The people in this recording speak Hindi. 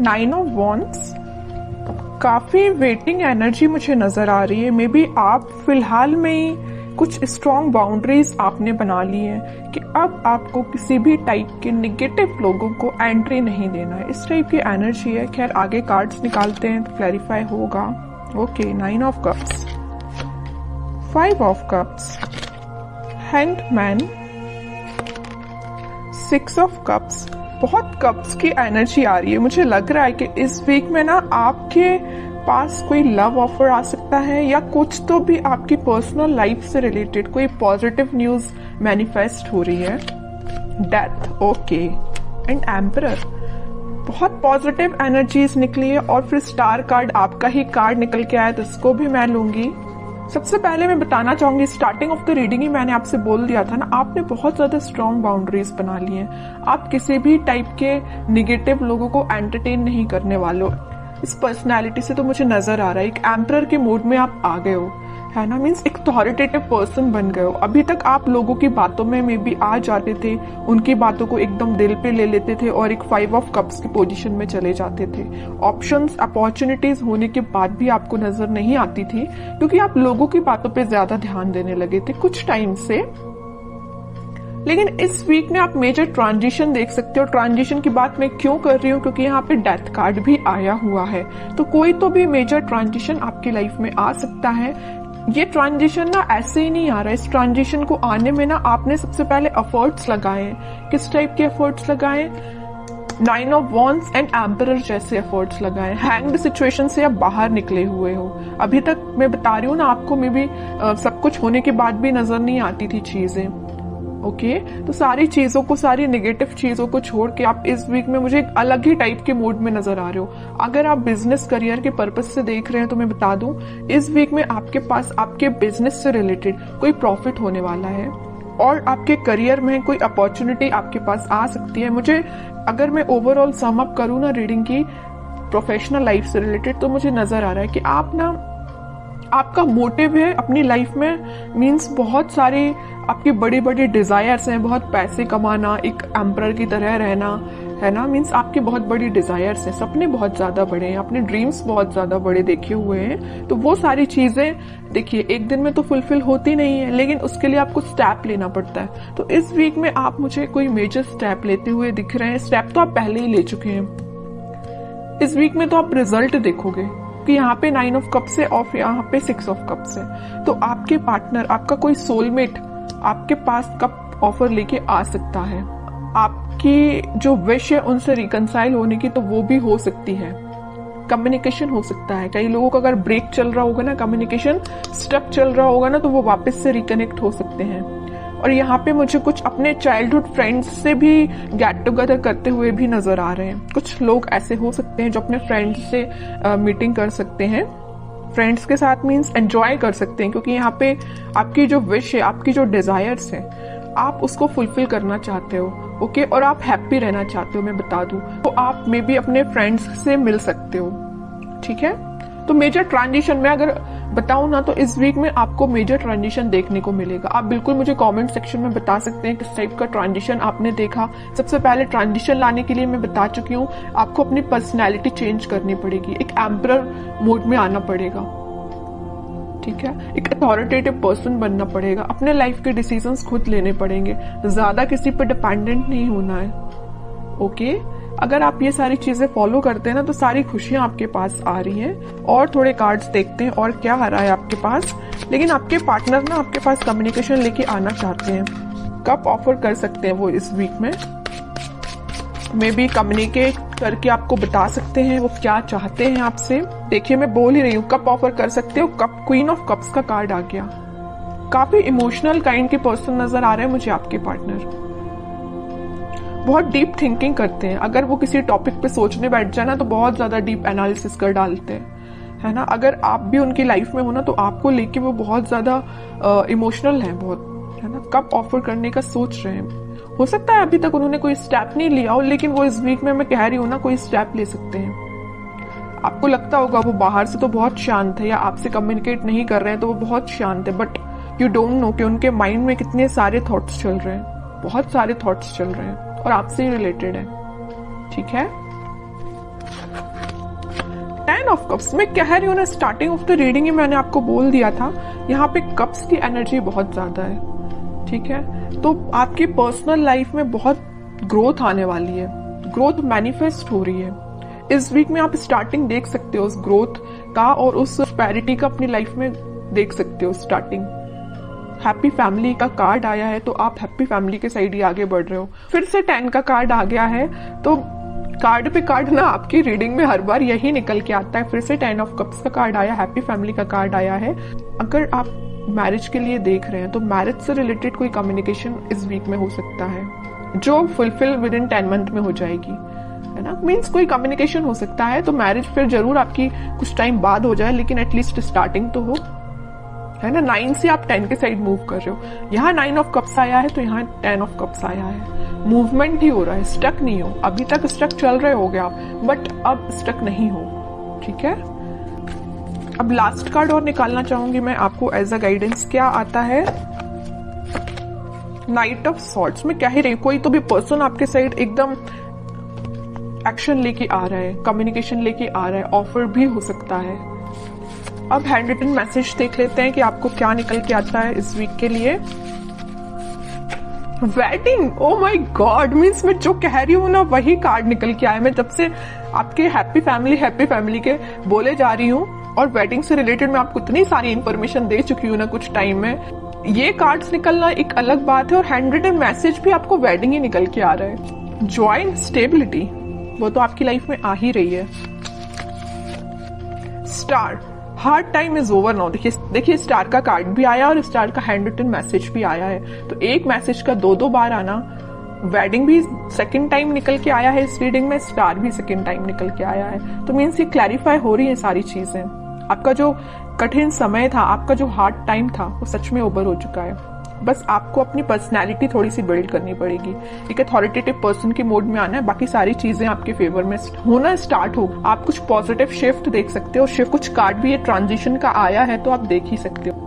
9 ऑफ वॉन्ड्स, काफी वेटिंग एनर्जी मुझे नजर आ रही है। मे बी आप फिलहाल में ही कुछ स्ट्रॉन्ग बाउंड्रीज आपने बना ली है कि अब आपको किसी भी टाइप के निगेटिव लोगों को एंट्री नहीं देना है, इस टाइप की एनर्जी है। खैर आगे कार्ड्स निकालते हैं तो क्लैरिफाई होगा। Okay, 9 of cups, 5 of cups, hanged man, 6 of cups. बहुत कप्स की एनर्जी आ रही है। मुझे लग रहा है कि इस वीक में ना आपके पास कोई लव ऑफर आ सकता है या कुछ तो भी आपकी पर्सनल लाइफ से रिलेटेड कोई पॉजिटिव न्यूज मैनिफेस्ट हो रही है। डेथ, ओके, एंड एम्परर, बहुत पॉजिटिव एनर्जीज निकली है। और फिर स्टार कार्ड, आपका ही कार्ड निकल के आया तो इसको भी मैं लूंगी। सबसे पहले मैं बताना चाहूंगी, स्टार्टिंग ऑफ द रीडिंग ही मैंने आपसे बोल दिया था ना, आपने बहुत ज्यादा स्ट्रॉन्ग बाउंड्रीज बना ली हैं। आप किसी भी टाइप के निगेटिव लोगों को एंटरटेन नहीं करने वाले हो। इस पर्सनैलिटी से तो मुझे नजर आ रहा है एक एम्परर के मूड में आप आ गए हो, है ना। मीन्स एक अथॉरिटेटिव पर्सन बन गए हो। अभी तक आप लोगों की बातों में मे बी आ जाते थे, उनकी बातों को एकदम दिल पे ले लेते थे और एक 5 ऑफ कप्स की पोजीशन में चले जाते थे। ऑप्शंस, अपॉर्चुनिटीज होने के बाद भी आपको नजर नहीं आती थी क्योंकि आप लोगों की बातों पे ज्यादा ध्यान देने लगे थे कुछ टाइम से। लेकिन इस वीक में आप मेजर ट्रांजिशन देख सकते हो। ट्रांजिशन की बात मैं क्यों कर रही हूँ, क्योंकि यहाँ पे डेथ कार्ड भी आया हुआ है। तो कोई तो भी मेजर ट्रांजिशन आपकी लाइफ में आ सकता है। ये ट्रांजिशन ना ऐसे ही नहीं आ रहा है। इस ट्रांजिशन को आने में ना आपने सबसे पहले एफर्ट्स लगाए। किस टाइप के एफर्ट्स लगाए? 9 ऑफ वॉन्ड्स एंड एम्परर जैसे एफर्ट्स लगाए। हैंग्ड सिचुएशन से आप बाहर निकले हुए हो। अभी तक मैं बता रही हूँ ना आपको, मे बी सब कुछ होने के बाद भी नजर नहीं आती थी चीजें। ओके, तो सारी चीजों को, सारी नेगेटिव चीजों को छोड़ के आप इस वीक में मुझे एक अलग ही टाइप के मूड में नजर आ रहे हो। अगर आप बिजनेस करियर के पर्पस से देख रहे हैं तो मैं बता दूं, इस वीक में आपके पास आपके बिजनेस से रिलेटेड कोई प्रॉफिट होने वाला है और आपके करियर में कोई अपॉर्चुनिटी आपके पास आ सकती है। मुझे, अगर मैं ओवरऑल सम अप करूं ना रीडिंग की प्रोफेशनल लाइफ से रिलेटेड, तो मुझे नजर आ रहा है कि आप ना, आपका मोटिव है अपनी लाइफ में, मीन्स बहुत सारे आपके बड़े बड़े डिजायर्स हैं। बहुत पैसे कमाना, एक एम्परर की तरह रहना, है ना। मीन्स आपके बहुत बड़ी डिजायर्स हैं, सपने बहुत ज्यादा बड़े हैं, अपने ड्रीम्स बहुत ज्यादा बड़े देखे हुए हैं। तो वो सारी चीजें देखिए एक दिन में तो फुलफिल होती नहीं है, लेकिन उसके लिए आपको स्टेप लेना पड़ता है। तो इस वीक में आप मुझे कोई मेजर स्टेप लेते हुए दिख रहे हैं। स्टेप तो आप पहले ही ले चुके हैं। इस वीक में तो आप रिजल्ट देखोगे कि यहाँ पे 9 ऑफ कप्स है और यहाँ पे 6 ऑफ कप्स है। तो आपके पार्टनर, आपका कोई सोलमेट आपके पास कप ऑफर लेके आ सकता है। आपकी जो विश है उनसे रिकंसाइल होने की, तो वो भी हो सकती है। कम्युनिकेशन हो सकता है। कई लोगों का अगर ब्रेक चल रहा होगा ना, कम्युनिकेशन स्टक चल रहा होगा ना, तो वो वापस से रिकनेक्ट हो सकते हैं। और यहाँ पे मुझे कुछ अपने चाइल्डहुड फ्रेंड्स से भी गेट टुगेदर करते हुए भी नजर आ रहे हैं। कुछ लोग ऐसे हो सकते हैं जो अपने फ्रेंड्स से मीटिंग कर सकते हैं। फ्रेंड्स के साथ मीन्स एंजॉय कर सकते हैं, क्योंकि यहाँ पे आपकी जो विश है, आपकी जो डिजायर्स है, आप उसको फुलफिल करना चाहते हो। ओके, और आप हैप्पी रहना चाहते हो, मैं बता दूं, तो आप मे बी अपने फ्रेंड्स से मिल सकते हो। ठीक है, तो मेजर ट्रांजिशन में अगर बताऊं ना, तो इस वीक में आपको मेजर ट्रांजिशन देखने को मिलेगा। आप बिल्कुल मुझे कमेंट सेक्शन में बता सकते हैं किस टाइप का ट्रांजिशन आपने देखा। सबसे पहले ट्रांजिशन लाने के लिए मैं बता चुकी हूँ, आपको अपनी पर्सनैलिटी चेंज करनी पड़ेगी, एक एम्परर मोड में आना पड़ेगा। ठीक है, एक अथॉरिटेटिव पर्सन बनना पड़ेगा, अपने लाइफ के डिसीजंस खुद लेने पड़ेंगे, ज्यादा किसी पर डिपेंडेंट नहीं होना है। ओके, अगर आप ये सारी चीजें फॉलो करते हैं ना, तो सारी खुशियां आपके पास आ रही हैं। और थोड़े कार्ड्स देखते हैं और क्या आ रहा है आपके पास। लेकिन आपके पार्टनर ना आपके पास कम्युनिकेशन लेके आना चाहते हैं। कब ऑफर कर सकते हैं वो इस वीक में, मे बी कम्युनिकेट करके आपको बता सकते हैं वो क्या चाहते हैं आपसे। देखिए मैं बोल ही रही हूँ, कब ऑफर कर सकते हो। कप, क्वीन ऑफ कप्स का कार्ड आ गया। काफी इमोशनल काइंड के पर्सन नजर आ रहे हैं मुझे आपके पार्टनर। बहुत डीप थिंकिंग करते हैं। अगर वो किसी टॉपिक पे सोचने बैठ जाए ना, तो बहुत ज्यादा डीप एनालिसिस कर डालते हैं, है ना। अगर आप भी उनकी लाइफ में हो ना, तो आपको लेके वो बहुत ज्यादा इमोशनल है, बहुत, है ना। कब ऑफर करने का सोच रहे हैं। हो सकता है अभी तक उन्होंने कोई स्टेप नहीं लिया हो, लेकिन वो इस वीक में, मैं कह रही हूँ ना, कोई स्टेप ले सकते हैं। आपको लगता होगा वो बाहर से तो बहुत शांत है या आपसे कम्युनिकेट नहीं कर रहे हैं तो वो बहुत शांत है, बट यू डोंट नो कि उनके माइंड में कितने सारे थॉट्स चल रहे हैं। बहुत सारे थॉट्स चल रहे हैं और आपसे ही रिलेटेड है। ठीक है, 10 ऑफ कप्स, मैं कह रही हूँ ना, स्टार्टिंग ऑफ द रीडिंग ही मैंने आपको बोल दिया था, यहाँ पे कप्स की एनर्जी बहुत ज्यादा है, ठीक है। तो आपकी पर्सनल लाइफ में बहुत ग्रोथ आने वाली है, ग्रोथ मैनिफेस्ट हो रही है। इस वीक में आप स्टार्टिंग देख सकते हो उस ग्रोथ का और उस प्रोस्पेरिटी का अपनी लाइफ में देख सकते हो स्टार्टिंग। हैप्पी फैमिली का कार्ड आया है तो आप हैप्पी फैमिली के साइड ही आगे बढ़ रहे हो। फिर से 10 का कार्ड आ गया है, तो कार्ड पे कार्ड ना आपकी रीडिंग में हर बार यही निकल के आता है। फिर से 10 ऑफ कप्स का कार्ड आया, हैप्पी फैमिली का कार्ड आया है। अगर आप मैरिज के लिए देख रहे हैं तो मैरिज से रिलेटेड कोई कम्युनिकेशन इस वीक में हो सकता है जो फुलफिल विद इन 10 मंथ में हो जाएगी, है ना। मीन्स कोई कम्युनिकेशन हो सकता है, तो मैरिज फिर जरूर आपकी कुछ टाइम बाद हो जाए, लेकिन एटलीस्ट स्टार्टिंग तो हो, है ना। 9 से आप 10 के साइड मूव कर रहे हो। यहाँ 9 ऑफ कप्स आया है तो यहाँ 10 ऑफ कप्स आया है। मूवमेंट ही हो रहा है, स्टक नहीं हो। अभी तक स्टक चल रहे हो गया, बट अब स्टक नहीं हो, ठीक है। अब लास्ट कार्ड और निकालना चाहूंगी मैं आपको एज अ गाइडेंस। क्या आता है? Night of swords. मैं कह ही रही, कोई तो भी पर्सन आपके साइड एकदम एक्शन लेके आ रहा है, कम्युनिकेशन लेके आ रहा है, ऑफर भी हो सकता है। अब हैंड रिटन मैसेज देख लेते हैं कि आपको क्या निकल के आता है इस वीक के लिए। Wedding, oh my God, means मैं जो कह रही हूँ ना वही कार्ड निकल के आया। मैं जब से आपके हैप्पी फैमिली के बोले जा रही हूँ और वेडिंग से रिलेटेड मैं आपको इतनी सारी इंफॉर्मेशन दे चुकी हूँ ना कुछ टाइम में। ये कार्ड्स निकलना एक अलग बात है और हैंड रिटन मैसेज भी आपको वेडिंग ही निकल के आ रहा है। जॉय एंड स्टेबिलिटी, वो तो आपकी लाइफ में आ ही रही है। Star, hard time is over now. देखिए स्टार का कार्ड भी आया और स्टार का हैंड रिटन मैसेज भी आया है। तो एक मैसेज का दो बार आना। वेडिंग भी सेकंड टाइम निकल के आया है इस रीडिंग में, स्टार भी सेकंड टाइम निकल के आया है। तो मीन्स ये क्लैरिफाई हो रही है सारी चीजें। आपका जो कठिन समय था, आपका जो हार्ड टाइम था, वो सच में ओवर हो चुका है। बस आपको अपनी पर्सनैलिटी थोड़ी सी बिल्ड करनी पड़ेगी, एक अथॉरिटेटिव पर्सन के मोड में आना है। बाकी सारी चीजें आपके फेवर में होना स्टार्ट हो। आप कुछ पॉजिटिव शिफ्ट देख सकते हो। शिफ्ट कुछ कार्ड भी ये ट्रांजिशन का आया है तो आप देख ही सकते हो।